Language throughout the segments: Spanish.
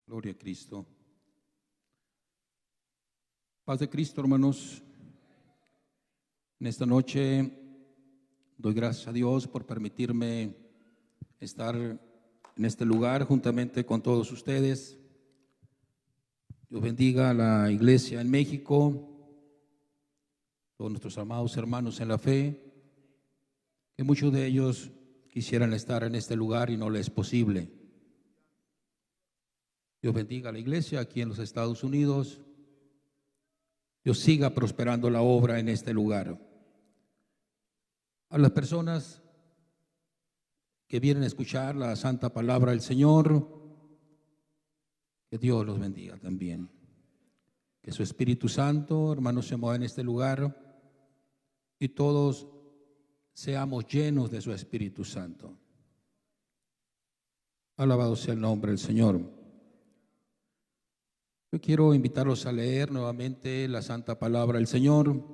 Gloria a Cristo. Paz de Cristo, hermanos. En esta noche doy gracias a Dios por permitirme estar en este lugar juntamente con todos ustedes. Dios bendiga a la iglesia en México, todos nuestros amados hermanos en la fe, que muchos de ellos quisieran estar en este lugar y no les es posible. Dios bendiga a la iglesia aquí en los Estados Unidos. Dios siga prosperando la obra en este lugar. A las personas que vienen a escuchar la santa palabra del Señor, que Dios los bendiga también. Que su Espíritu Santo, hermanos, se mueva en este lugar y todos seamos llenos de su Espíritu Santo. Alabado sea el nombre del Señor. Yo quiero invitarlos a leer nuevamente la santa palabra del Señor.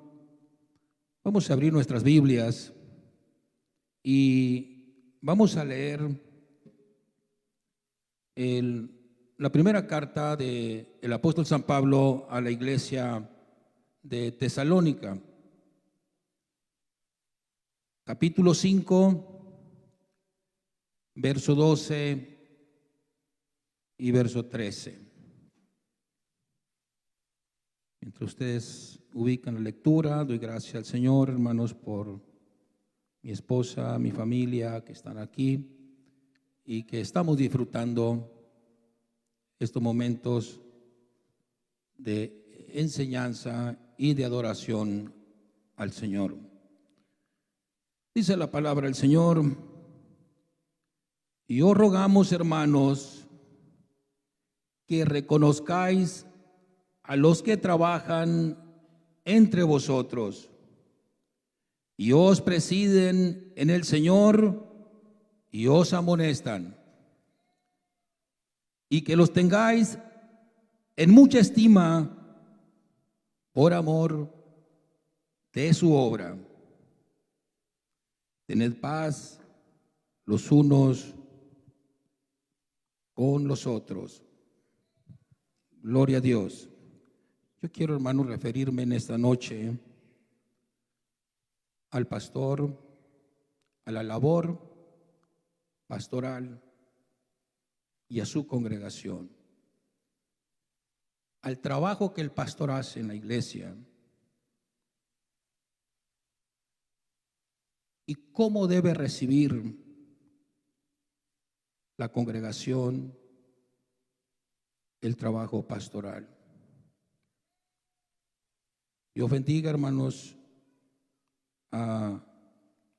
Vamos a abrir nuestras Biblias y vamos a leer la primera carta del apóstol San Pablo a la iglesia de Tesalónica, capítulo 5, verso 12 y verso 13. Mientras ustedes ubican la lectura, doy gracias al Señor, hermanos, por mi esposa, mi familia que están aquí y que estamos disfrutando estos momentos de enseñanza y de adoración al Señor. Dice la palabra del Señor: y os rogamos, hermanos, que reconozcáis a los que trabajan entre vosotros y os presiden en el Señor y os amonestan, y que los tengáis en mucha estima por amor de su obra. Tened paz los unos con los otros. Gloria a Dios. Yo quiero, hermanos, referirme en esta noche al pastor, a la labor pastoral y a su congregación, al trabajo que el pastor hace en la iglesia y cómo debe recibir la congregación el trabajo pastoral. Dios bendiga, hermanos, a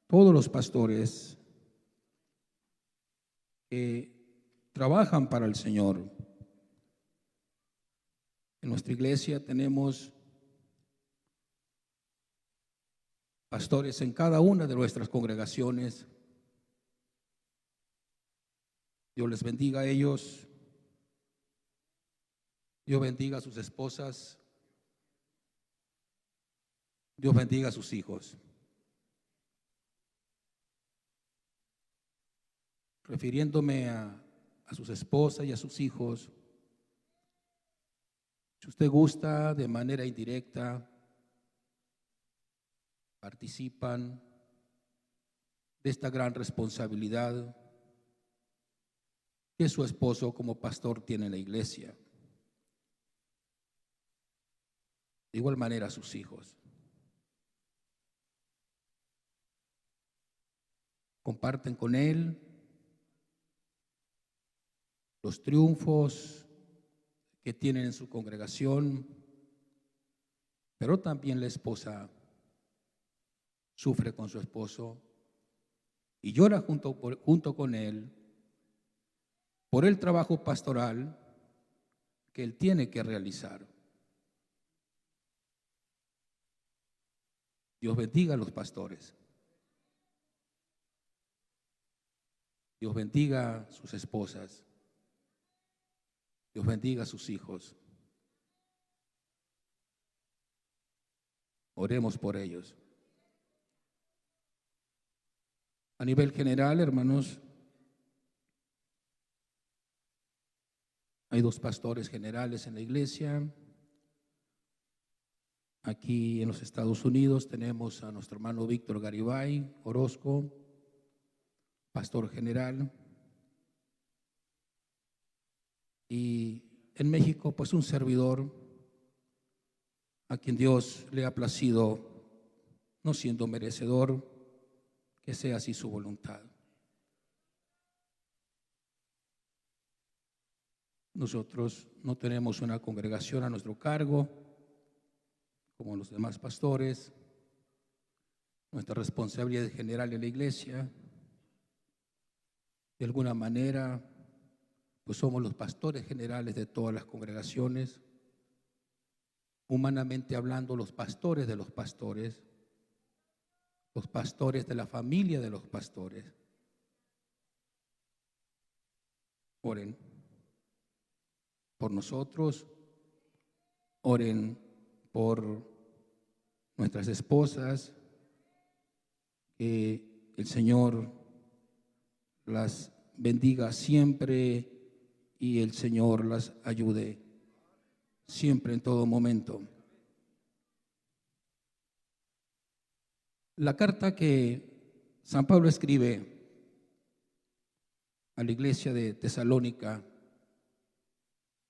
todos los pastores que trabajan para el Señor. En nuestra iglesia tenemos pastores en cada una de nuestras congregaciones. Dios les bendiga a ellos. Dios bendiga a sus esposas. Dios bendiga a sus hijos. Refiriéndome a sus esposas y a sus hijos, si usted gusta, de manera indirecta, participan de esta gran responsabilidad que su esposo como pastor tiene en la iglesia. De igual manera sus hijos. Comparten con él los triunfos que tienen en su congregación, pero también la esposa sufre con su esposo y llora junto con él por el trabajo pastoral que él tiene que realizar. Dios bendiga a los pastores. Dios bendiga a sus esposas. Dios bendiga a sus hijos. Oremos por ellos. A nivel general, hermanos, Hay 2 pastores generales en la iglesia. Aquí en los Estados Unidos tenemos a nuestro hermano Víctor Garibay Orozco, pastor general. Y en México, pues un servidor a quien Dios le ha placido, no siendo merecedor, que sea así su voluntad. Nosotros no tenemos una congregación a nuestro cargo, como los demás pastores. Nuestra responsabilidad general en la iglesia, de alguna manera, pues somos los pastores generales de todas las congregaciones. Humanamente hablando, los pastores de la familia de los pastores. Oren por nosotros, oren por nuestras esposas, que el Señor las bendiga siempre y el Señor las ayude siempre, en todo momento. La carta que San Pablo escribe a la iglesia de Tesalónica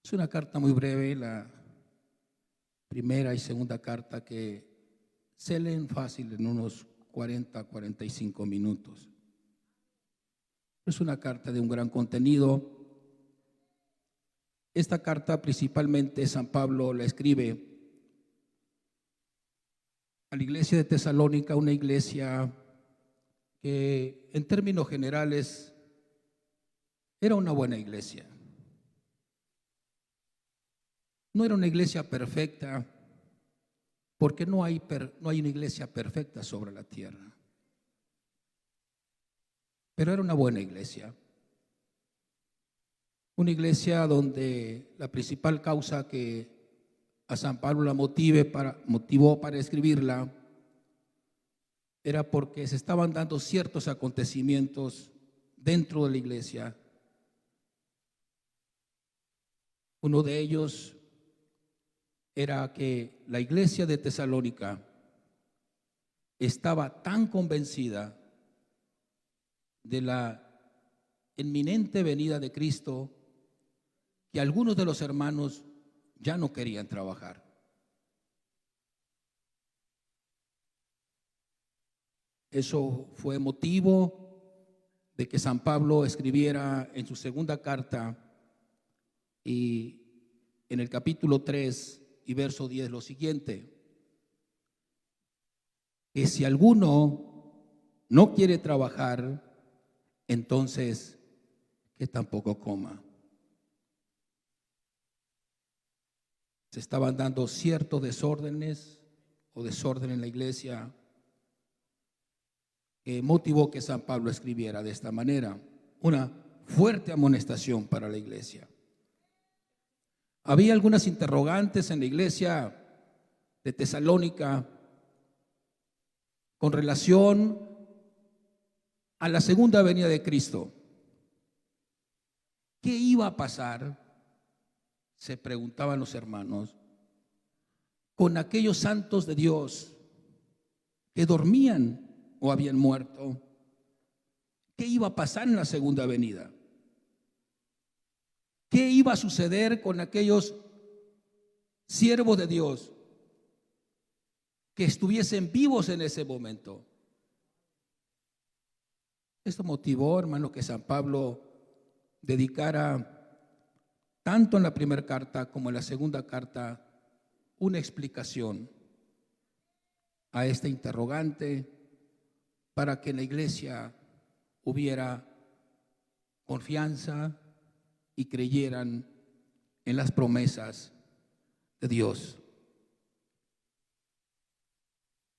es una carta muy breve, la primera y segunda carta, que se leen fácil en unos 40-45 minutos. Es una carta de un gran contenido. Esta carta principalmente San Pablo la escribe a la iglesia de Tesalónica, una iglesia que en términos generales era una buena iglesia. No era una iglesia perfecta, porque no hay una iglesia perfecta sobre la tierra. Pero era una buena iglesia. Una iglesia donde la principal causa que a San Pablo la motivó para escribirla era porque se estaban dando ciertos acontecimientos dentro de la iglesia. Uno de ellos era que la iglesia de Tesalónica estaba tan convencida de la inminente venida de Cristo que algunos de los hermanos ya no querían trabajar. Eso fue motivo de que San Pablo escribiera en su segunda carta y en el capítulo 3 y verso 10 lo siguiente: que si alguno no quiere trabajar, entonces que tampoco coma. Se estaban dando ciertos desórdenes o desorden en la iglesia que motivó que San Pablo escribiera de esta manera, una fuerte amonestación para la iglesia. Había algunas interrogantes en la iglesia de Tesalónica con relación a la segunda venida de Cristo. ¿Qué iba a pasar? Se preguntaban los hermanos, con aquellos santos de Dios que dormían o habían muerto. ¿Qué iba a pasar en la segunda venida? ¿Qué iba a suceder con aquellos siervos de Dios que estuviesen vivos en ese momento? Esto motivó, hermano, que San Pablo dedicara tanto en la primera carta como en la segunda carta una explicación a este interrogante para que en la iglesia hubiera confianza y creyeran en las promesas de Dios.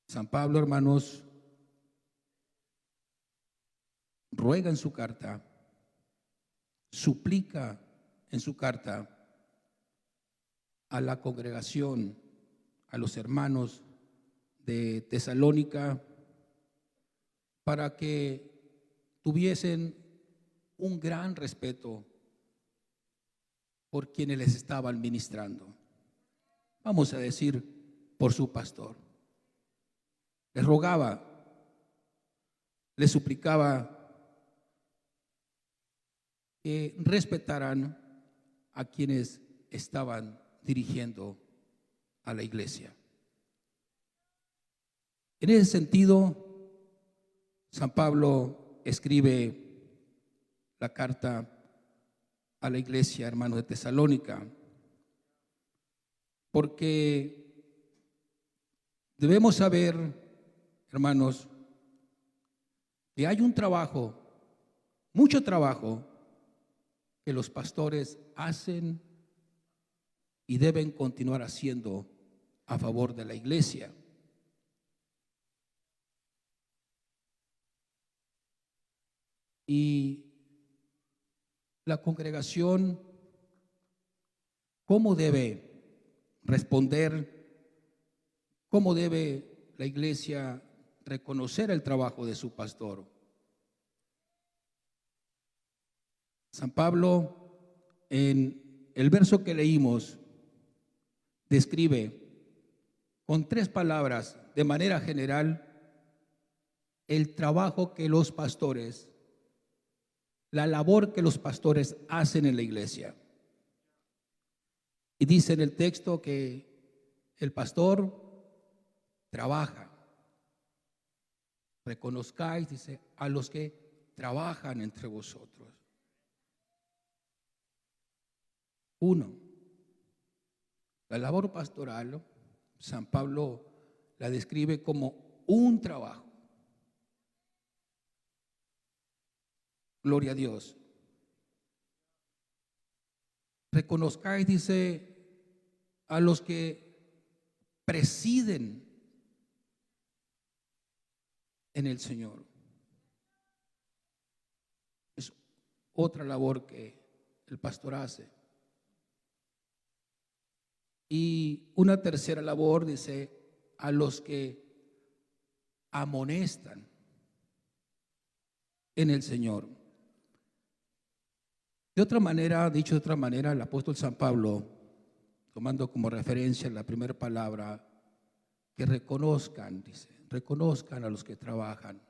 San Pablo, hermanos, ruega en su carta, suplica en su carta a la congregación, a los hermanos de Tesalónica, para que tuviesen un gran respeto por quienes les estaban ministrando. Vamos a decir, por su pastor. Les rogaba, les suplicaba que respetaran a quienes estaban dirigiendo a la iglesia. En ese sentido, San Pablo escribe la carta a la iglesia, hermanos de Tesalónica, porque debemos saber, hermanos, que hay un trabajo, mucho trabajo, que los pastores hacen y deben continuar haciendo a favor de la iglesia. Y la congregación, ¿cómo debe responder? ¿Cómo debe la iglesia reconocer el trabajo de su pastor? San Pablo, en el verso que leímos, describe con 3 palabras, de manera general, el trabajo que los pastores, la labor que los pastores hacen en la iglesia. Y dice en el texto que el pastor trabaja. Reconozcáis, dice, a los que trabajan entre vosotros. 1. La labor pastoral, San Pablo la describe como un trabajo. Gloria a Dios. Reconozcáis, dice, a los que presiden en el Señor. Es otra labor que el pastor hace. Y una tercera labor, dice, a los que amonestan en el Señor. De otra manera, dicho de otra manera, el apóstol San Pablo, tomando como referencia la primera palabra, que reconozcan, dice, reconozcan a los que trabajan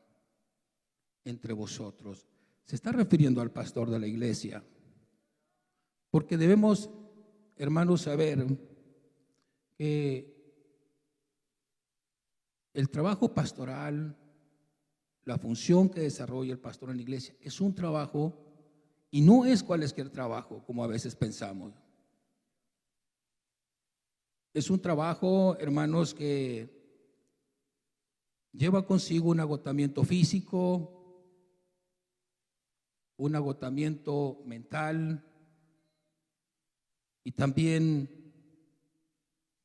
entre vosotros. Se está refiriendo al pastor de la iglesia, porque debemos, hermanos, saber que el trabajo pastoral, la función que desarrolla el pastor en la iglesia, es un trabajo y no es cualquier trabajo, como a veces pensamos. Es un trabajo, hermanos, que lleva consigo un agotamiento físico, un agotamiento mental y también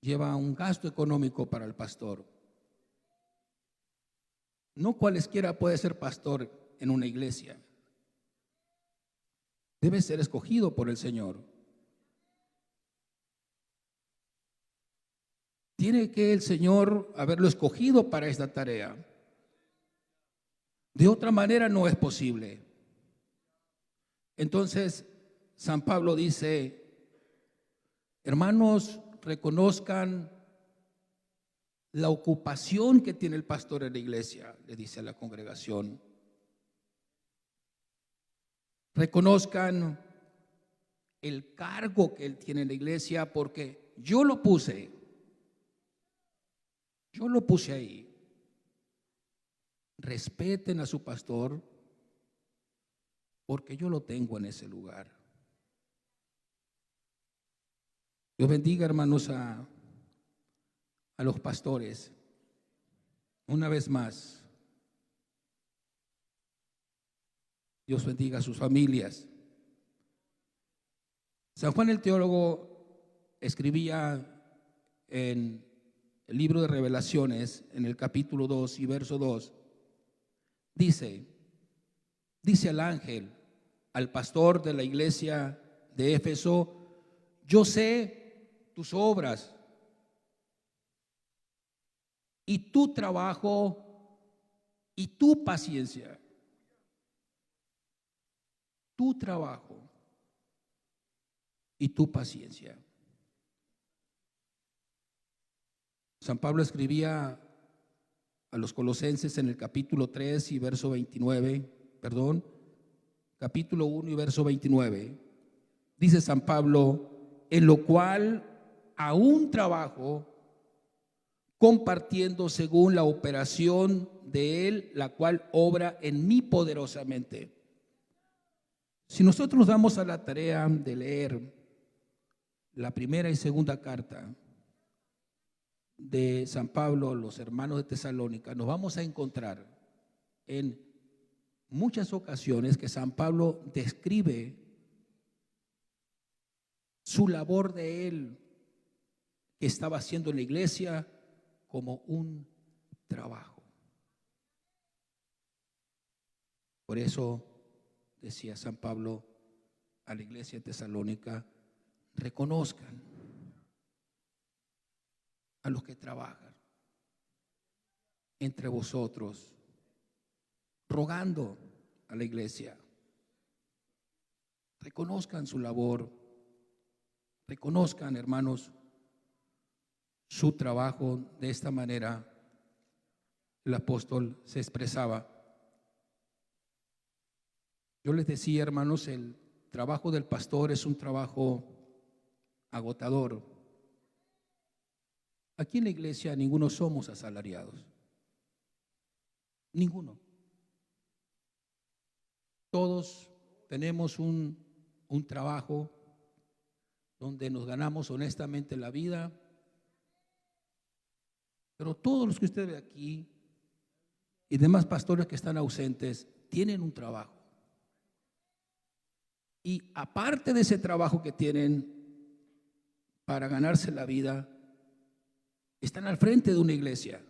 lleva un gasto económico para el pastor. No cualesquiera puede ser pastor en una iglesia. Debe ser escogido por el Señor. Tiene que el Señor haberlo escogido para esta tarea. De otra manera no es posible. Entonces, San Pablo dice, hermanos, reconozcan la ocupación que tiene el pastor en la iglesia, le dice a la congregación. Reconozcan el cargo que él tiene en la iglesia, porque yo lo puse ahí. Respeten a su pastor, porque yo lo tengo en ese lugar. Dios bendiga, hermanos, a los pastores. Una vez más, Dios bendiga a sus familias. San Juan el teólogo escribía en el libro de Revelaciones, en el capítulo 2 y verso 2, dice al ángel, al pastor de la iglesia de Éfeso, yo sé tus obras y tu trabajo y tu paciencia. Tu trabajo y tu paciencia. San Pablo escribía a los Colosenses en el capítulo 3 y verso 29, capítulo 1 y verso 29. Dice San Pablo: en lo cual aún trabajo, compartiendo según la operación de Él, la cual obra en mí poderosamente. Si nosotros nos damos a la tarea de leer la primera y segunda carta de San Pablo a los hermanos de Tesalónica, nos vamos a encontrar en muchas ocasiones que San Pablo describe su labor de él que estaba haciendo en la iglesia como un trabajo. Por eso decía San Pablo a la iglesia de Tesalónica: reconozcan a los que trabajan entre vosotros, rogando a la iglesia, reconozcan su labor, reconozcan, hermanos, su trabajo. De esta manera el apóstol se expresaba. Yo les decía, hermanos, el trabajo del pastor es un trabajo agotador. Aquí en la iglesia ninguno somos asalariados, ninguno. Todos tenemos un trabajo donde nos ganamos honestamente la vida, pero todos los que usted ve aquí y demás pastores que están ausentes tienen un trabajo. Y aparte de ese trabajo que tienen para ganarse la vida, están al frente de una iglesia,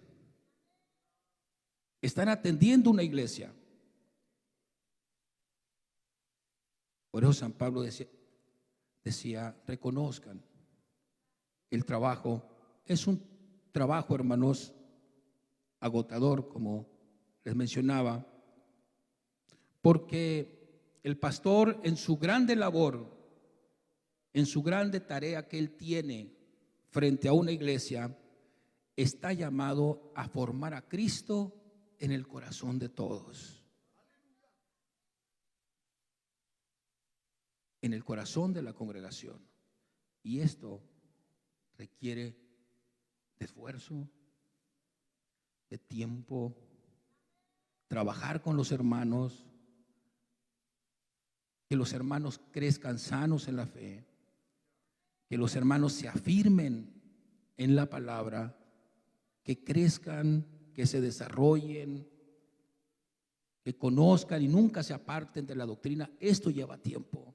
están atendiendo una iglesia. Por eso San Pablo decía, reconozcan el trabajo. Es un trabajo, hermanos, agotador, como les mencionaba, porque el pastor en su grande labor, en su grande tarea que él tiene frente a una iglesia, está llamado a formar a Cristo en el corazón de todos, en el corazón de la congregación. Y esto requiere de esfuerzo, de tiempo, trabajar con los hermanos, que los hermanos crezcan sanos en la fe, que los hermanos se afirmen en la palabra, que crezcan, que se desarrollen, que conozcan y nunca se aparten de la doctrina. Esto lleva tiempo.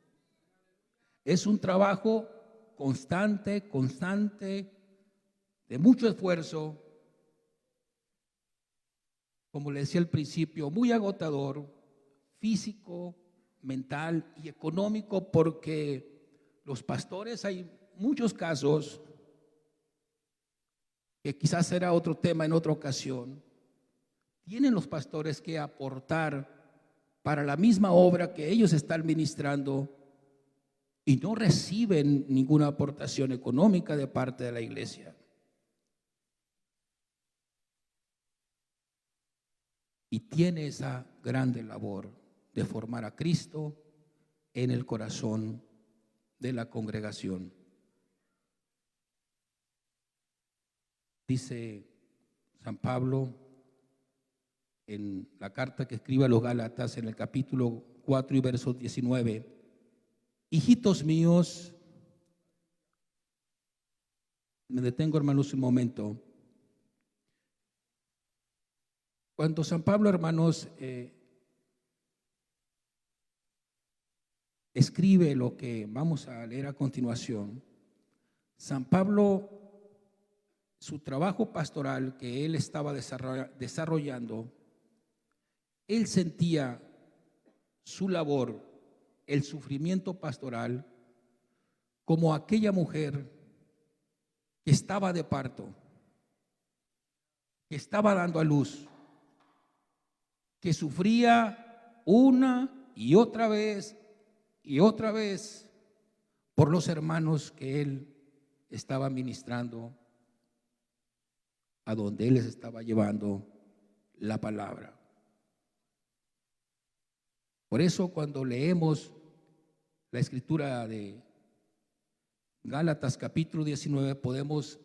Es un trabajo constante, de mucho esfuerzo, como le decía al principio, muy agotador, físico, mental y económico, porque los pastores, hay muchos casos, que quizás será otro tema en otra ocasión, tienen los pastores que aportar para la misma obra que ellos están ministrando y no reciben ninguna aportación económica de parte de la iglesia. Y tiene esa grande labor de formar a Cristo en el corazón de la congregación. Dice San Pablo en la carta que escribe a los Gálatas en el capítulo 4 y verso 19: hijitos míos, me detengo, hermanos, un momento. Cuando San Pablo, hermanos, escribe lo que vamos a leer a continuación, San Pablo, su trabajo pastoral que él estaba desarrollando, él sentía su labor, el sufrimiento pastoral, como aquella mujer que estaba de parto, que estaba dando a luz, que sufría una y otra vez por los hermanos que él estaba ministrando, a donde él les estaba llevando la palabra. Por eso cuando leemos la escritura de Gálatas capítulo 19, podemos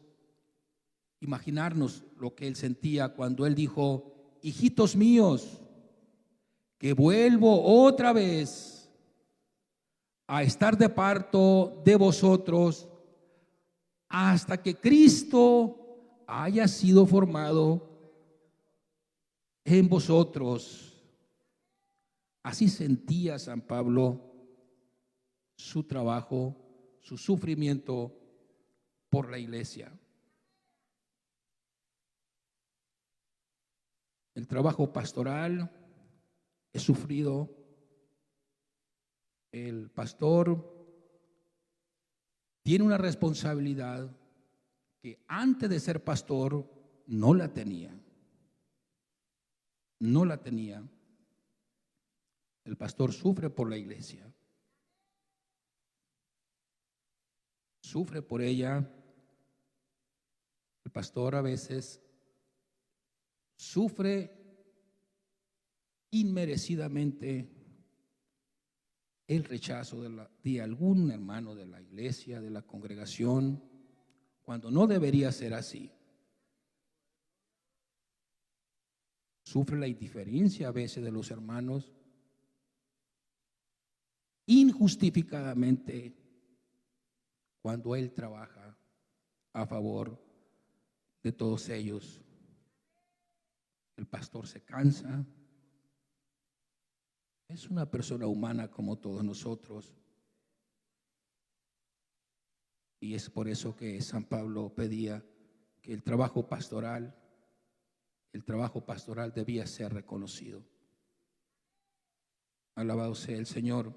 imaginarnos lo que él sentía cuando él dijo: hijitos míos, que vuelvo otra vez a estar de parto de vosotros hasta que Cristo haya sido formado en vosotros. Así sentía San Pablo su trabajo, su sufrimiento por la iglesia. El trabajo pastoral es sufrido. El pastor tiene una responsabilidad que antes de ser pastor no la tenía. No la tenía. El pastor sufre por la iglesia. Sufre por ella. El pastor a veces sufre inmerecidamente el rechazo de algún hermano de la iglesia, de la congregación, cuando no debería ser así. Sufre la indiferencia a veces de los hermanos, injustificadamente, cuando él trabaja a favor de todos ellos. El pastor se cansa. Es una persona humana como todos nosotros. Y es por eso que San Pablo pedía que el trabajo pastoral debía ser reconocido. Alabado sea el Señor.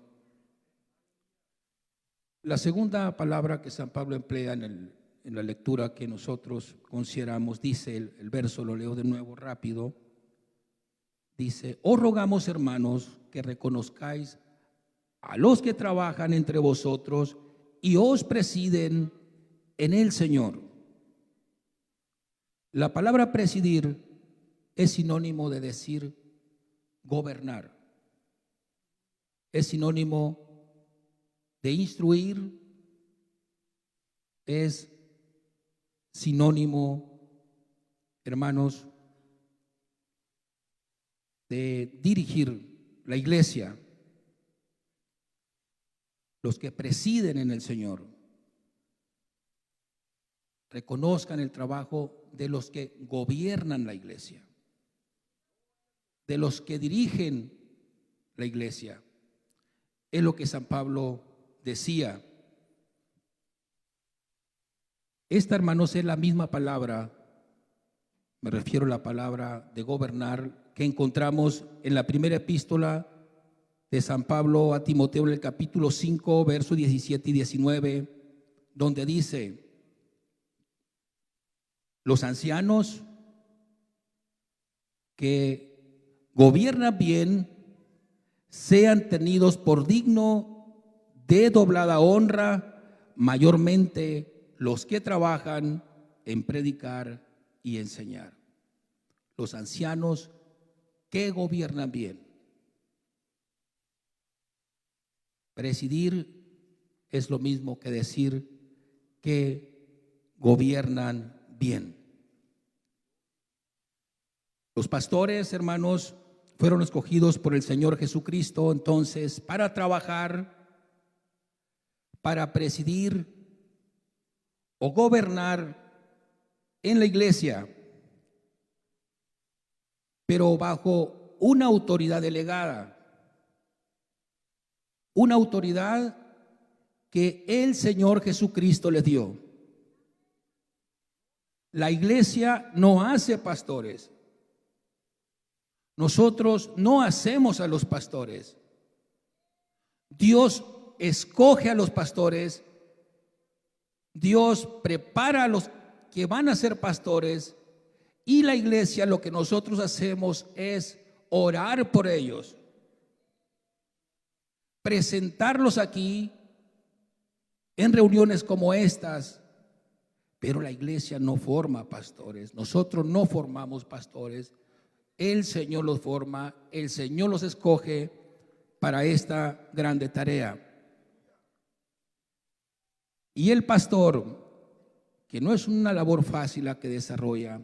La segunda palabra que San Pablo emplea en la lectura que nosotros consideramos, dice el verso, lo leo de nuevo rápido, dice: os rogamos, hermanos, que reconozcáis a los que trabajan entre vosotros y os presiden en el Señor. La palabra presidir es sinónimo de decir gobernar. Es sinónimo de instruir, es sinónimo, hermanos, de dirigir la iglesia. Los que presiden en el Señor reconozcan el trabajo de los que gobiernan la iglesia, de los que dirigen la iglesia. Es lo que San Pablo decía. Esta, hermanos, es la misma palabra, me refiero a la palabra de gobernar, que encontramos en la primera epístola de San Pablo a Timoteo, en el capítulo 5, versos 17 y 19, donde dice: los ancianos que gobiernan bien sean tenidos por digno de doblada honra, mayormente los que trabajan en predicar y enseñar. Los ancianos que gobiernan bien. Presidir es lo mismo que decir que gobiernan bien. Los pastores, hermanos, fueron escogidos por el Señor Jesucristo entonces para trabajar, para presidir o gobernar en la iglesia, pero bajo una autoridad delegada, una autoridad que el Señor Jesucristo les dio. La iglesia no hace pastores. Nosotros no hacemos a los pastores. Dios escoge a los pastores. Dios prepara a los que van a ser pastores. Y la iglesia, lo que nosotros hacemos es orar por ellos, presentarlos aquí en reuniones como estas, pero la iglesia no forma pastores. Nosotros no formamos pastores. El Señor los forma, el Señor los escoge para esta grande tarea. Y el pastor, que no es una labor fácil la que desarrolla,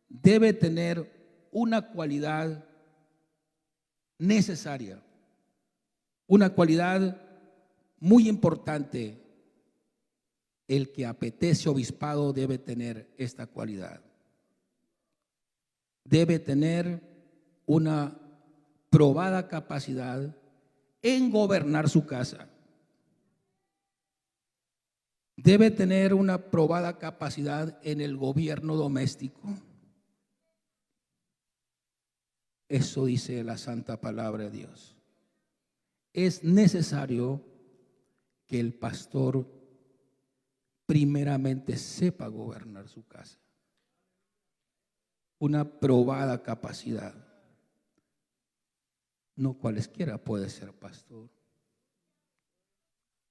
debe tener una cualidad necesaria, una cualidad muy importante. El que apetece obispado debe tener esta cualidad. Debe tener una probada capacidad en gobernar su casa. Debe tener una probada capacidad en el gobierno doméstico. Eso dice la santa palabra de Dios. Es necesario que el pastor primeramente sepa gobernar su casa. Una probada capacidad. No cualesquiera puede ser pastor.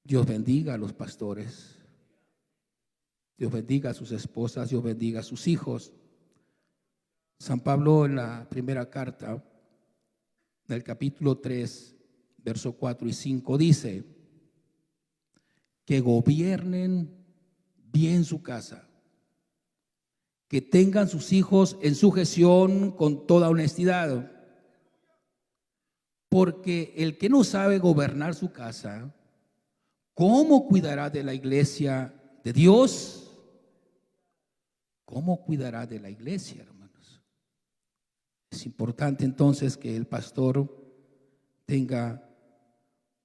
Dios bendiga a los pastores. Dios bendiga a sus esposas. Dios bendiga a sus hijos. San Pablo en la primera carta, del capítulo 3, verso 4 y 5, dice que gobiernen bien su casa, que tengan sus hijos en sujeción con toda honestidad, porque el que no sabe gobernar su casa, ¿cómo cuidará de la iglesia de Dios? ¿Cómo cuidará de la iglesia, hermanos? Es importante entonces que el pastor tenga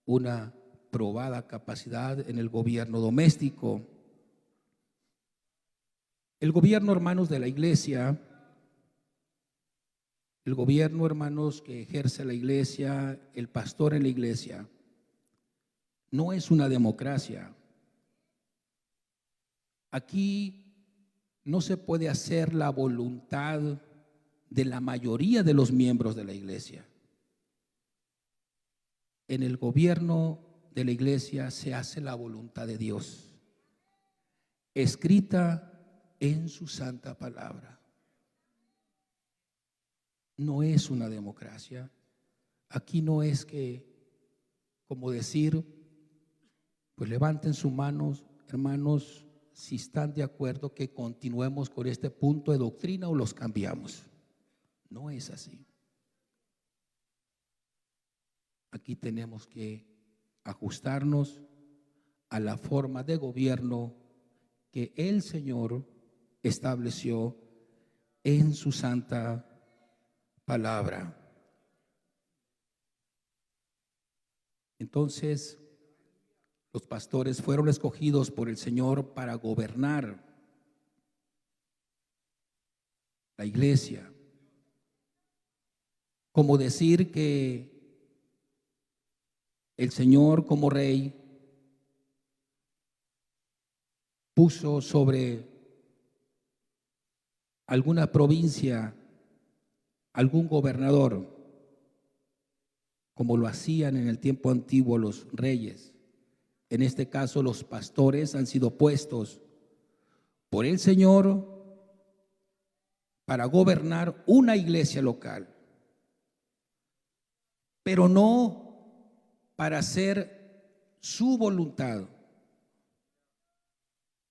una probada capacidad en el gobierno doméstico. El gobierno, hermanos, de la iglesia, el gobierno, hermanos, que ejerce la iglesia, el pastor en la iglesia, no es una democracia. Aquí no se puede hacer la voluntad de la mayoría de los miembros de la iglesia. En el gobierno de la iglesia se hace la voluntad de Dios, escrita en su santa palabra. No es una democracia. Aquí no es que, como decir, pues levanten sus manos, hermanos, si están de acuerdo que continuemos con este punto de doctrina o los cambiamos. No es así. Aquí tenemos que ajustarnos a la forma de gobierno que el Señor estableció en su santa palabra. Entonces, los pastores fueron escogidos por el Señor para gobernar la iglesia. Como decir que el Señor como rey puso sobre alguna provincia algún gobernador, como lo hacían en el tiempo antiguo los reyes. En este caso, los pastores han sido puestos por el Señor para gobernar una iglesia local, pero no para hacer su voluntad,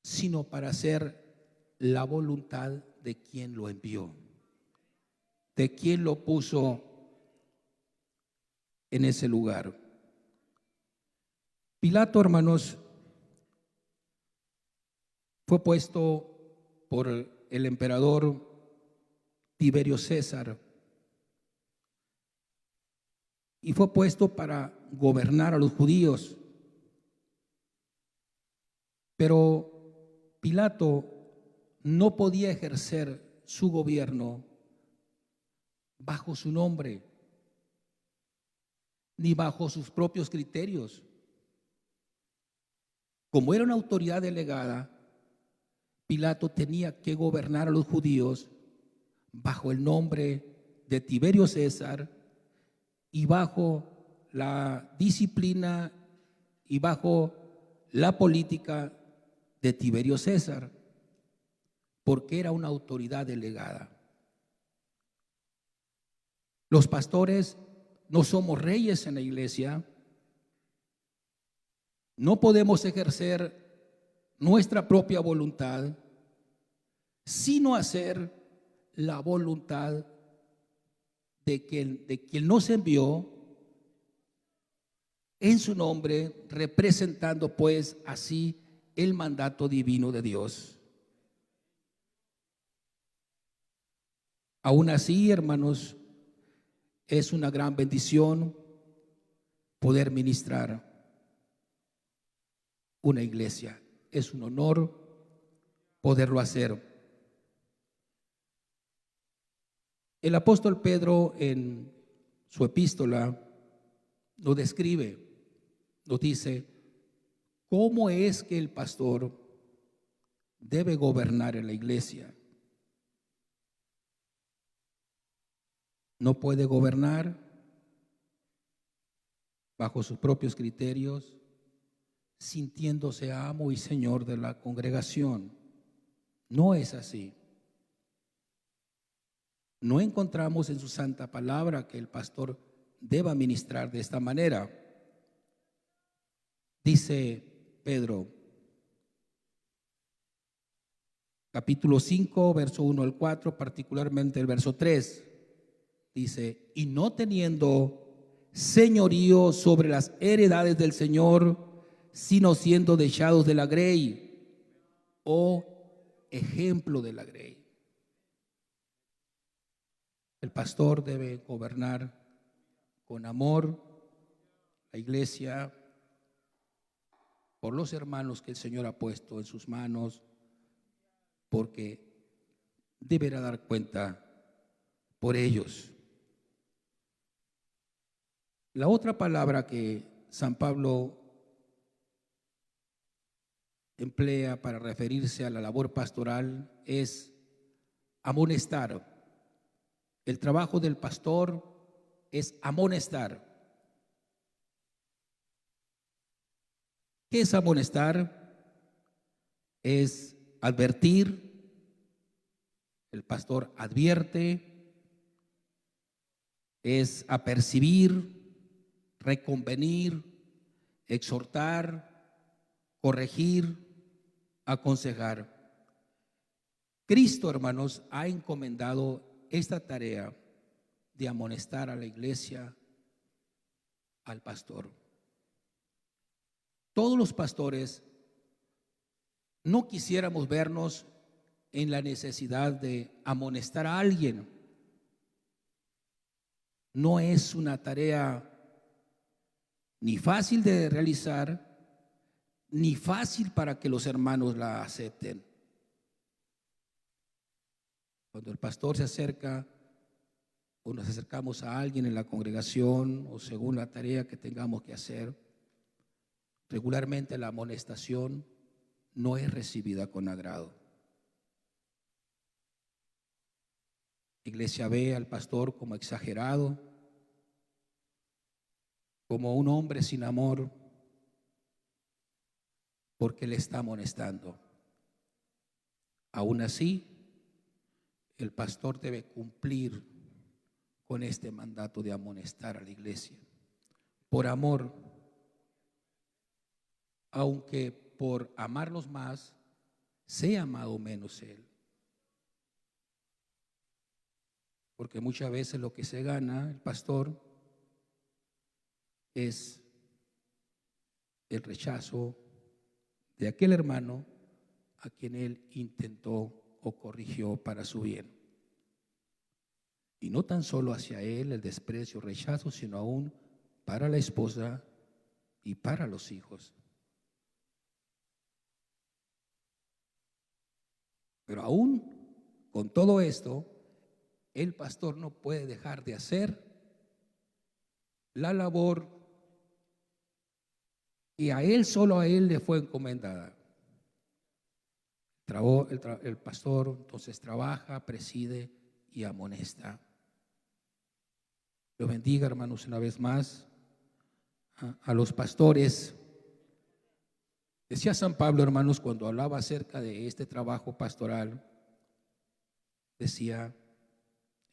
sino para hacer la voluntad de quien lo envió, de quien lo puso en ese lugar. Pilato, hermanos, fue puesto por el emperador Tiberio César y fue puesto para gobernar a los judíos. Pero Pilato no podía ejercer su gobierno bajo su nombre, ni bajo sus propios criterios. Como era una autoridad delegada, Pilato tenía que gobernar a los judíos bajo el nombre de Tiberio César y bajo la disciplina y bajo la política de Tiberio César, porque era una autoridad delegada. Los pastores no somos reyes en la iglesia, no podemos ejercer nuestra propia voluntad, sino hacer la voluntad de quien nos envió en su nombre, representando pues así el mandato divino de Dios. Aún así, hermanos, es una gran bendición poder ministrar una iglesia. Es un honor poderlo hacer. El apóstol Pedro en su epístola nos describe, nos dice, ¿cómo es que el pastor debe gobernar en la iglesia? No puede gobernar bajo sus propios criterios, sintiéndose amo y señor de la congregación. No es así. No encontramos en su santa palabra que el pastor deba ministrar de esta manera. Dice Pedro, capítulo 5, verso 1 al 4, particularmente el verso 3, dice, y no teniendo señorío sobre las heredades del Señor, sino siendo desechados de la grey, o ejemplo de la grey. El pastor debe gobernar con amor la iglesia por los hermanos que el Señor ha puesto en sus manos, porque deberá dar cuenta por ellos. La otra palabra que San Pablo emplea para referirse a la labor pastoral es amonestar. El trabajo del pastor es amonestar. ¿Qué es amonestar? Es advertir. El pastor advierte, es apercibir, reconvenir, exhortar, corregir, aconsejar. Cristo, hermanos, ha encomendado esta tarea de amonestar a la iglesia, al pastor. Todos los pastores no quisiéramos vernos en la necesidad de amonestar a alguien. No es una tarea ni fácil de realizar, ni fácil para que los hermanos la acepten. Cuando el pastor se acerca o nos acercamos a alguien en la congregación o según la tarea que tengamos que hacer, regularmente la amonestación no es recibida con agrado. La iglesia ve al pastor como exagerado, como un hombre sin amor, porque le está amonestando. Aún así, el pastor debe cumplir con este mandato de amonestar a la iglesia. Por amor, aunque por amarlos más, sea amado menos él. Porque muchas veces lo que se gana el pastor es el rechazo de aquel hermano a quien él intentó o corrigió para su bien. Y no tan solo hacia él el desprecio, rechazo, sino aún para la esposa y para los hijos. Pero aún con todo esto, el pastor no puede dejar de hacer la labor que a él, solo a él le fue encomendada. El pastor entonces trabaja, preside y amonesta. Dios bendiga, hermanos, una vez más a los pastores. Decía San Pablo, hermanos, cuando hablaba acerca de este trabajo pastoral, decía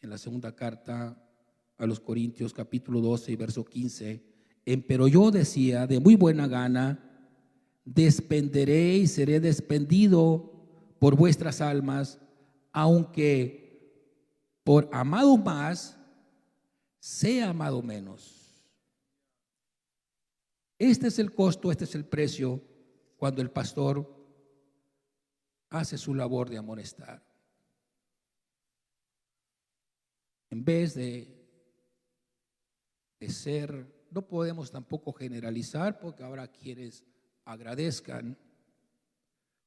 en la segunda carta a los Corintios, capítulo 12 y verso 15, pero yo decía, de muy buena gana, despenderé y seré despendido por vuestras almas, aunque por amado más, sea amado menos. Este es el costo, este es el precio cuando el pastor hace su labor de amonestar. En vez de ser, no podemos tampoco generalizar, porque habrá quienes agradezcan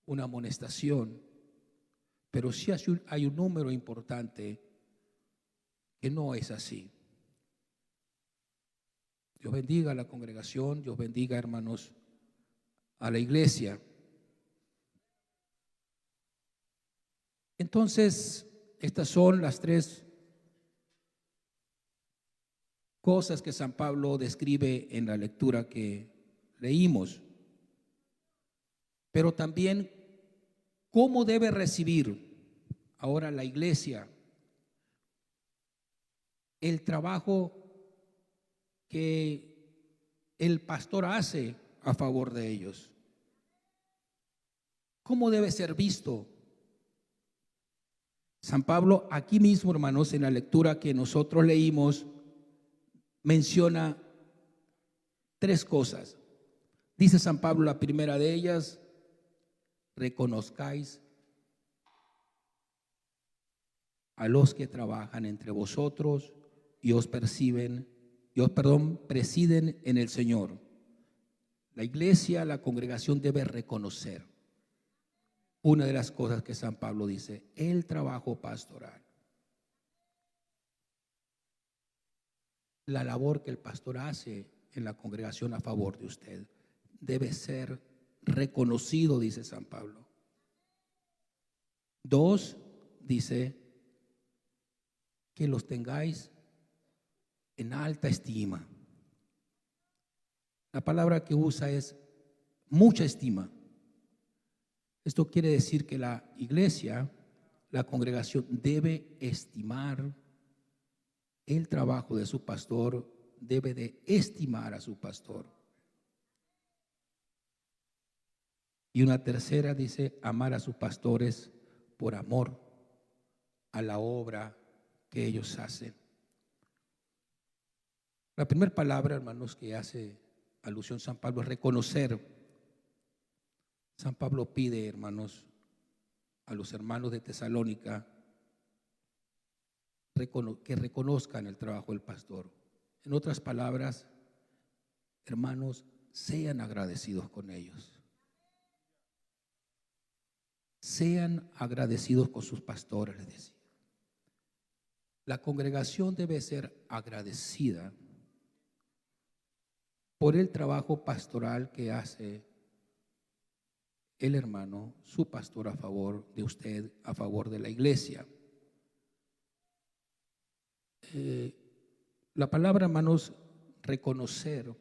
una amonestación, pero sí hay un número importante que no es así. Dios bendiga a la congregación, Dios bendiga, hermanos, a la iglesia. Entonces, estas son las tres cosas que San Pablo describe en la lectura que leímos. Pero también, ¿cómo debe recibir ahora la iglesia el trabajo que el pastor hace a favor de ellos? ¿Cómo debe ser visto? San Pablo, aquí mismo, hermanos, en la lectura que nosotros leímos, menciona tres cosas. Dice San Pablo, la primera de ellas, reconozcáis a los que trabajan entre vosotros y os presiden en el Señor. La iglesia, la congregación debe reconocer una de las cosas que San Pablo dice, el trabajo pastoral. La labor que el pastor hace en la congregación a favor de usted debe ser reconocido, dice San Pablo. 2, dice que los tengáis en alta estima. La palabra que usa es mucha estima. Esto quiere decir que la iglesia, la congregación, debe estimar el trabajo de su pastor, debe de estimar a su pastor. Y una tercera dice, amar a sus pastores por amor a la obra que ellos hacen. La primera palabra, hermanos, que hace alusión San Pablo es reconocer. San Pablo pide, hermanos, a los hermanos de Tesalónica que reconozcan el trabajo del pastor. En otras palabras, hermanos, sean agradecidos con ellos. Sean agradecidos con sus pastores, les decía. La congregación debe ser agradecida por el trabajo pastoral que hace el hermano, su pastor, a favor de usted, a favor de la iglesia. La palabra, hermanos, reconocer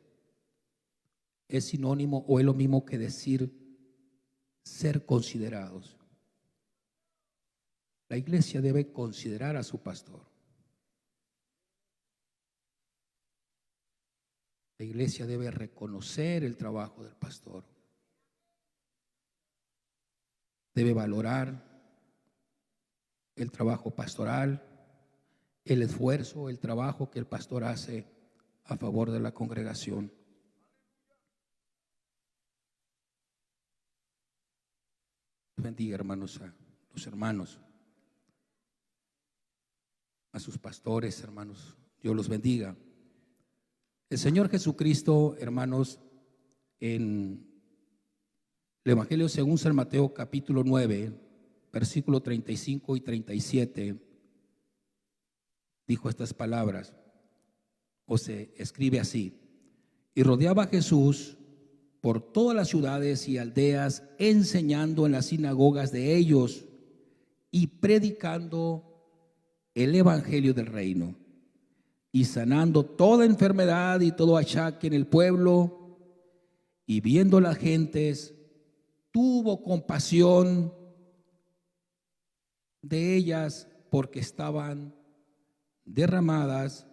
es sinónimo o es lo mismo que decir ser considerados. La iglesia debe considerar a su pastor. La iglesia debe reconocer el trabajo del pastor. Debe valorar el trabajo pastoral, el esfuerzo, el trabajo que el pastor hace a favor de la congregación. Bendiga, hermanos, a los hermanos, a sus pastores, hermanos. Dios los bendiga. El Señor Jesucristo, hermanos, en el Evangelio según San Mateo, capítulo 9, versículo 35 y 37, dijo estas palabras, o se escribe así: y rodeaba Jesús por todas las ciudades y aldeas, enseñando en las sinagogas de ellos y predicando el evangelio del reino, y sanando toda enfermedad y todo achaque en el pueblo. Y viendo las gentes, tuvo compasión de ellas porque estaban derramadas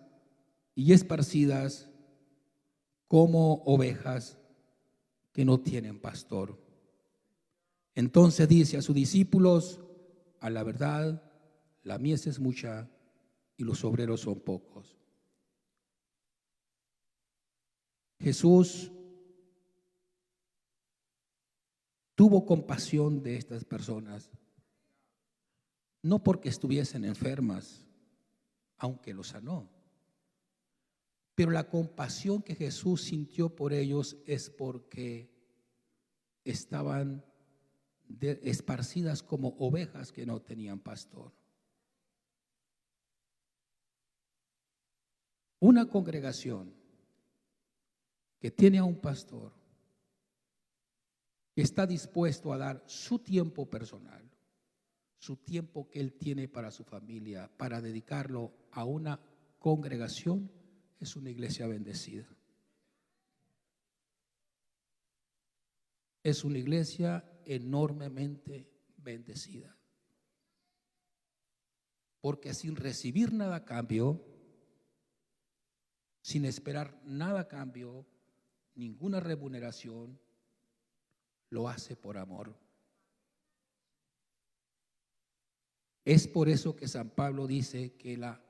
y esparcidas como ovejas que no tienen pastor. Entonces dice a sus discípulos: a la verdad, la mies es mucha y los obreros son pocos. Jesús tuvo compasión de estas personas, no porque estuviesen enfermas, aunque los sanó, pero la compasión que Jesús sintió por ellos es porque estaban esparcidas como ovejas que no tenían pastor. Una congregación que tiene a un pastor que está dispuesto a dar su tiempo personal, su tiempo que él tiene para su familia, para dedicarlo a una congregación, es una iglesia bendecida. Es una iglesia enormemente bendecida. Porque sin recibir nada a cambio, sin esperar nada a cambio, ninguna remuneración, lo hace por amor. Es por eso que San Pablo dice que la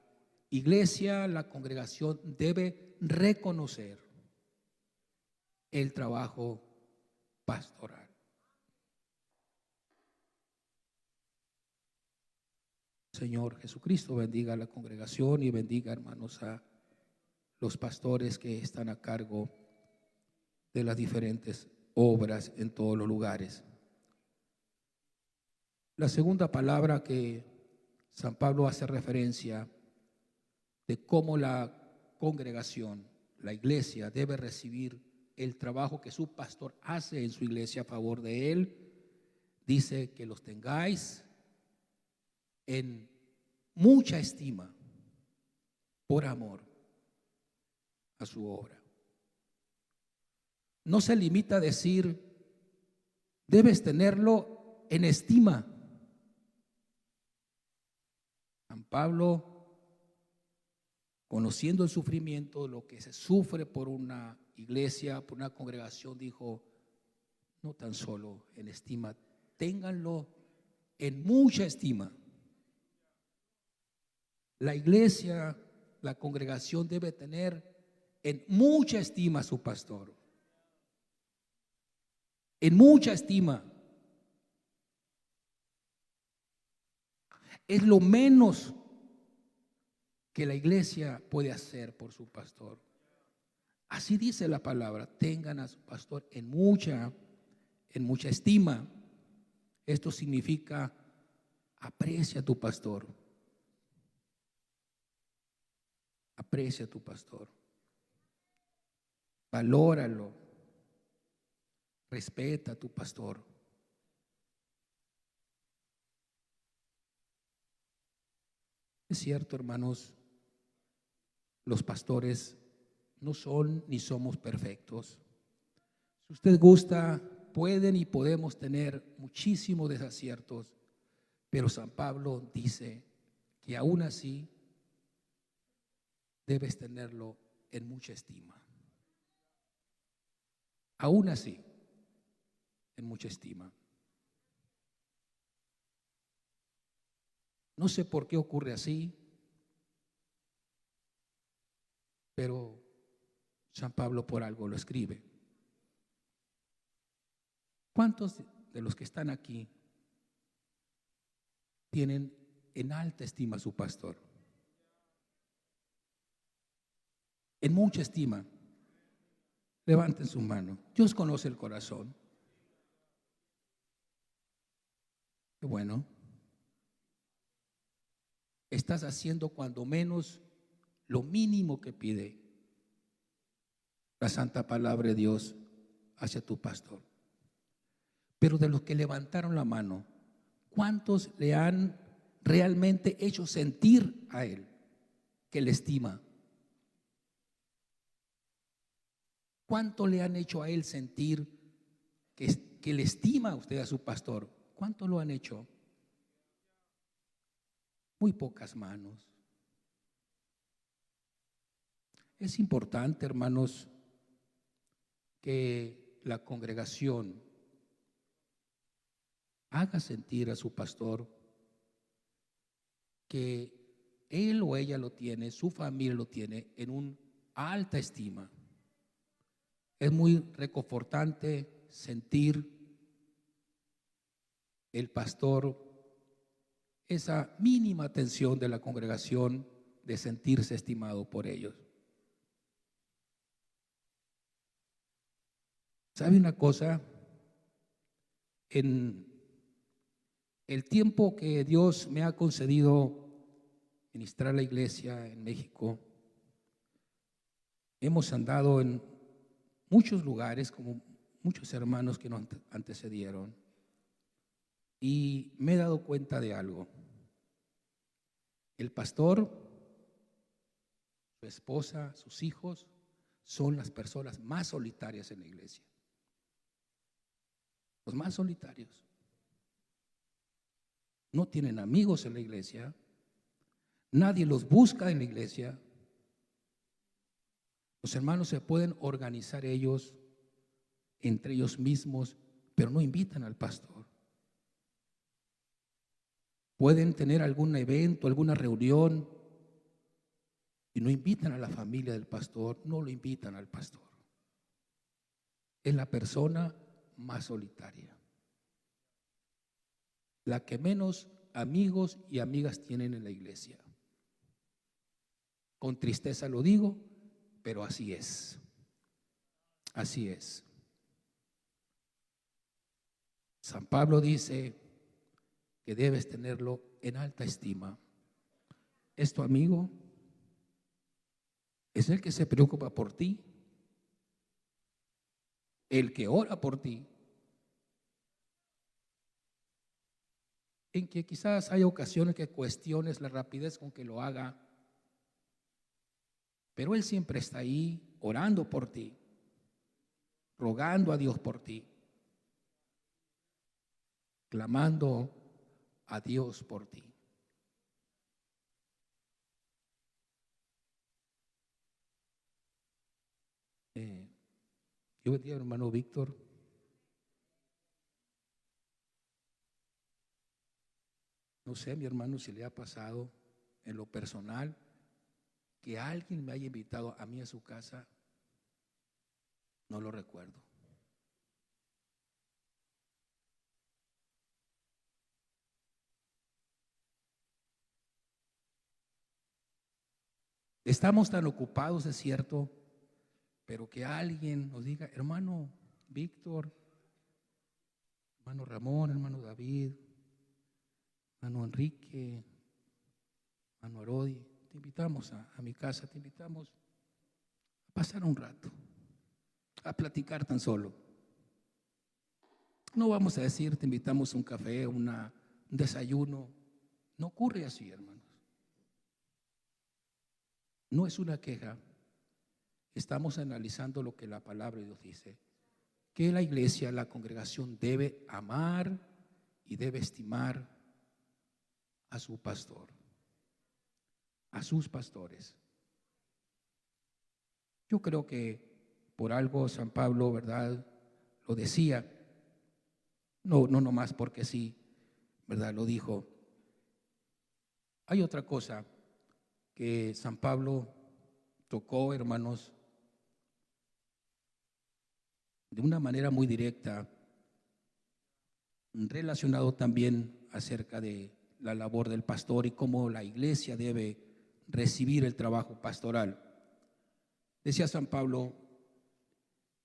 iglesia, la congregación debe reconocer el trabajo pastoral. Señor Jesucristo bendiga a la congregación y bendiga, hermanos, a los pastores que están a cargo de las diferentes obras en todos los lugares. La segunda palabra que San Pablo hace referencia de cómo la congregación, la iglesia, debe recibir el trabajo que su pastor hace en su iglesia a favor de él, dice que los tengáis en mucha estima por amor a su obra. No se limita a decir, debes tenerlo en estima. San Pablo, conociendo el sufrimiento, lo que se sufre por una iglesia, por una congregación, dijo, no tan solo en estima, ténganlo en mucha estima. La iglesia, la congregación debe tener en mucha estima a su pastor. En mucha estima. Es lo menos que la iglesia puede hacer por su pastor. Así dice la palabra, tengan a su pastor en mucha estima. Esto significa aprecia a tu pastor. Aprecia a tu pastor. Valóralo. Respeta a tu pastor. Es cierto, hermanos, los pastores no son ni somos perfectos. Si usted gusta, pueden y podemos tener muchísimos desaciertos, pero San Pablo dice que aún así debes tenerlo en mucha estima. Aún así, en mucha estima. No sé por qué ocurre así, pero San Pablo por algo lo escribe. ¿Cuántos de los que están aquí tienen en alta estima a su pastor? En mucha estima. Levanten su mano. Dios conoce el corazón. Qué bueno. Estás haciendo cuando menos lo mínimo que pide la santa palabra de Dios hacia tu pastor. Pero de los que levantaron la mano, ¿cuántos le han realmente hecho sentir a él que le estima? ¿Cuánto le han hecho a él sentir que que le estima a usted a su pastor, ¿cuánto lo han hecho? Muy pocas manos. Es importante, hermanos, que la congregación haga sentir a su pastor que él o ella lo tiene, su familia lo tiene en una alta estima. Es muy reconfortante sentir el pastor esa mínima atención de la congregación, de sentirse estimado por ellos. ¿Sabe una cosa? En el tiempo que Dios me ha concedido ministrar la iglesia en México, hemos andado en muchos lugares, como muchos hermanos que nos antecedieron, y me he dado cuenta de algo. El pastor, su esposa, sus hijos, son las personas más solitarias en la iglesia. Los más solitarios. No tienen amigos en la iglesia. Nadie los busca en la iglesia. Los hermanos se pueden organizar ellos, entre ellos mismos, pero no invitan al pastor. Pueden tener algún evento, alguna reunión, y no invitan a la familia del pastor, no lo invitan al pastor. Es la persona más solitaria, la que menos amigos y amigas tienen en la iglesia. Con tristeza lo digo, pero así es. Así es. San Pablo dice que debes tenerlo en alta estima. ¿Es tu amigo? ¿Es el que se preocupa por ti? ¿El que ora por ti? En que quizás hay ocasiones que cuestiones la rapidez con que lo haga, pero Él siempre está ahí orando por ti, rogando a Dios por ti, clamando a Dios por ti. Yo bendiga, hermano Víctor. No sé, mi hermano, si le ha pasado en lo personal que alguien me haya invitado a mí a su casa. No lo recuerdo. Estamos tan ocupados, es cierto, pero que alguien nos diga, hermano Víctor, hermano Ramón, hermano David, hermano Enrique, hermano Arodi, te invitamos a mi casa, te invitamos a pasar un rato, a platicar tan solo. No vamos a decir, te invitamos a un café, un desayuno. No ocurre así, hermanos. No es una queja. Estamos analizando lo que la palabra de Dios dice, que la iglesia, la congregación debe amar y debe estimar a su pastor, a sus pastores. Yo creo que por algo San Pablo, ¿verdad?, lo decía, no nomás porque sí, ¿verdad?, lo dijo. Hay otra cosa que San Pablo tocó, hermanos, de una manera muy directa, relacionado también acerca de la labor del pastor y cómo la iglesia debe recibir el trabajo pastoral. Decía San Pablo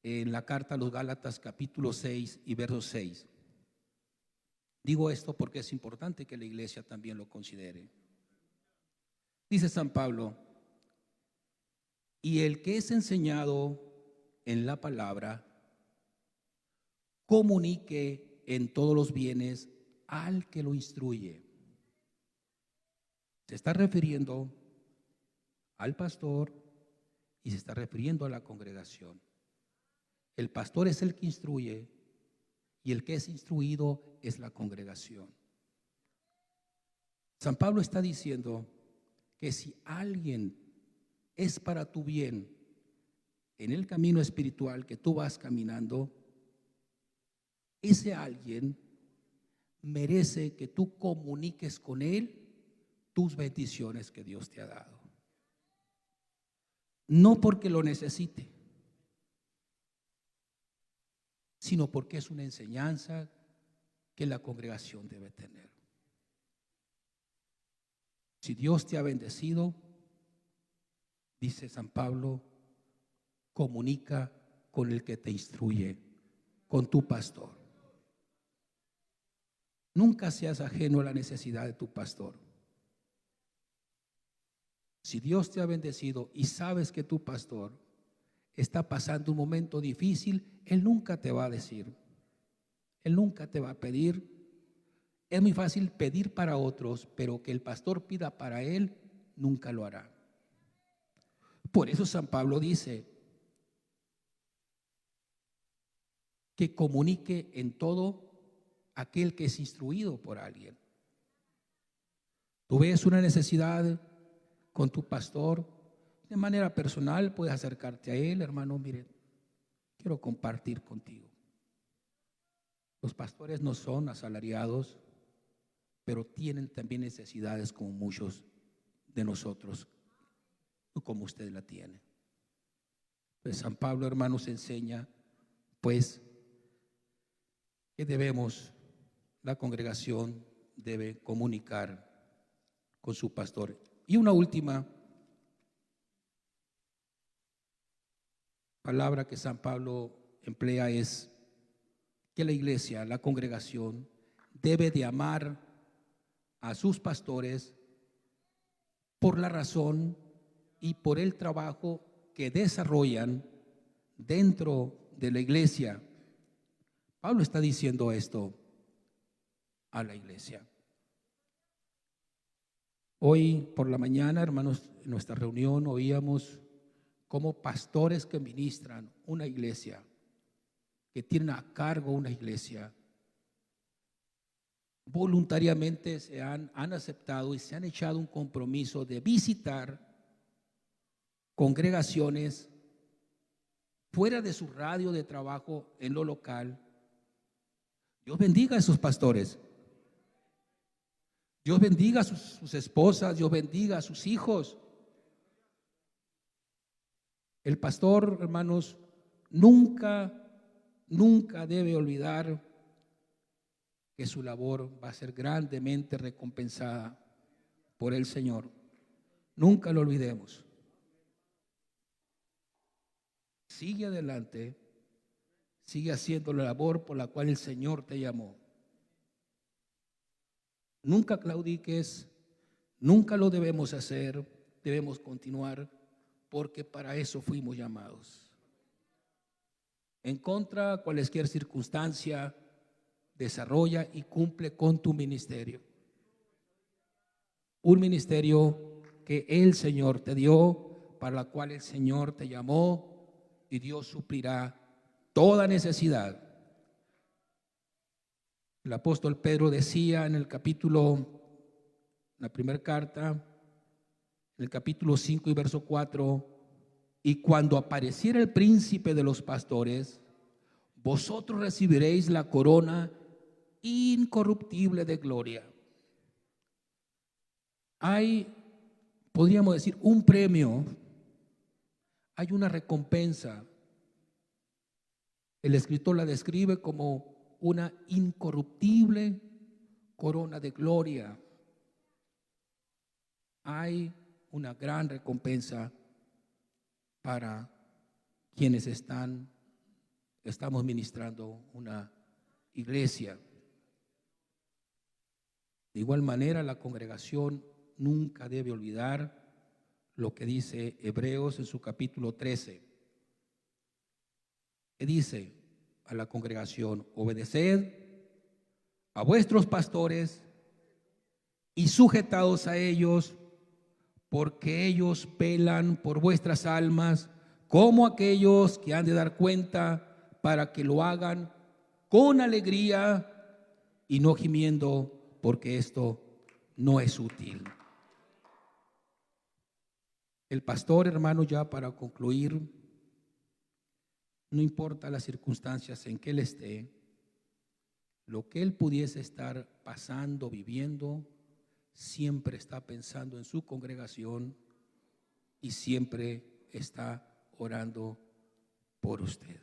en la carta a los Gálatas capítulo 6 y verso 6. Digo esto porque es importante que la iglesia también lo considere. Dice San Pablo, y el que es enseñado en la palabra, comunique en todos los bienes al que lo instruye. Se está refiriendo al pastor y se está refiriendo a la congregación. El pastor es el que instruye y el que es instruido es la congregación. San Pablo está diciendo que si alguien es para tu bien en el camino espiritual que tú vas caminando, ese alguien merece que tú comuniques con él tus bendiciones que Dios te ha dado. No porque lo necesite, sino porque es una enseñanza que la congregación debe tener. Si Dios te ha bendecido, dice San Pablo, comunica con el que te instruye, con tu pastor. Nunca seas ajeno a la necesidad de tu pastor. Si Dios te ha bendecido y sabes que tu pastor está pasando un momento difícil, Él nunca te va a decir, Él nunca te va a pedir. Es muy fácil pedir para otros, pero que el pastor pida para él, nunca lo hará. Por eso San Pablo dice que comunique en todo aquel que es instruido por alguien. Tú ves una necesidad con tu pastor, de manera personal puedes acercarte a él, hermano, mire, quiero compartir contigo. Los pastores no son asalariados, pero tienen también necesidades como muchos de nosotros, como usted la tiene. Pues San Pablo, hermanos, enseña, pues, que la congregación debe comunicar con su pastor. Y una última palabra que San Pablo emplea es que la iglesia, la congregación, debe de amar a sus pastores por la razón y por el trabajo que desarrollan dentro de la iglesia. Pablo está diciendo esto a la iglesia. Hoy por la mañana, hermanos, en nuestra reunión oíamos cómo pastores que ministran una iglesia, que tienen a cargo una iglesia, voluntariamente han aceptado y se han echado un compromiso de visitar congregaciones fuera de su radio de trabajo en lo local. Dios bendiga a esos pastores. Dios bendiga a sus esposas, Dios bendiga a sus hijos. El pastor, hermanos, nunca debe olvidar que su labor va a ser grandemente recompensada por el Señor. Nunca lo olvidemos. Sigue adelante, sigue haciendo la labor por la cual el Señor te llamó. Nunca claudiques, nunca lo debemos hacer, debemos continuar, porque para eso fuimos llamados. En contra de cualquier circunstancia, desarrolla y cumple con tu ministerio. Un ministerio que el Señor te dio, para la cual el Señor te llamó, y Dios suplirá toda necesidad. El apóstol Pedro decía en la primera carta, en el capítulo 5 y verso 4, y cuando apareciera el príncipe de los pastores, vosotros recibiréis la corona incorruptible de gloria. Hay, podríamos decir, un premio, hay una recompensa. El escritor la describe como una incorruptible corona de gloria. Hay una gran recompensa para quienes estamos ministrando una iglesia. De igual manera, la congregación nunca debe olvidar lo que dice Hebreos en su capítulo 13. Que dice a la congregación: obedeced a vuestros pastores y sujetaos a ellos, porque ellos velan por vuestras almas como aquellos que han de dar cuenta, para que lo hagan con alegría y no gimiendo, porque esto no es útil. El pastor, hermano, ya para concluir, no importa las circunstancias en que él esté, lo que él pudiese estar pasando, viviendo, siempre está pensando en su congregación y siempre está orando por usted.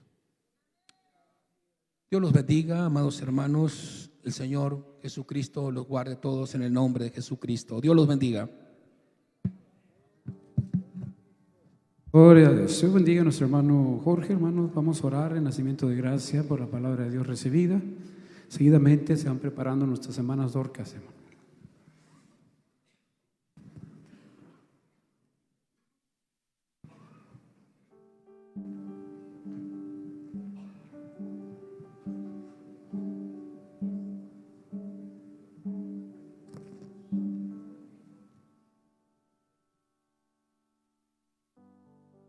Dios los bendiga, amados hermanos. El Señor Jesucristo los guarde todos en el nombre de Jesucristo. Dios los bendiga. Gloria a Dios. Dios bendiga a nuestro hermano Jorge. Hermanos, vamos a orar en nacimiento de gracia por la palabra de Dios recibida. Seguidamente se van preparando nuestras semanas Dorcas, hermano.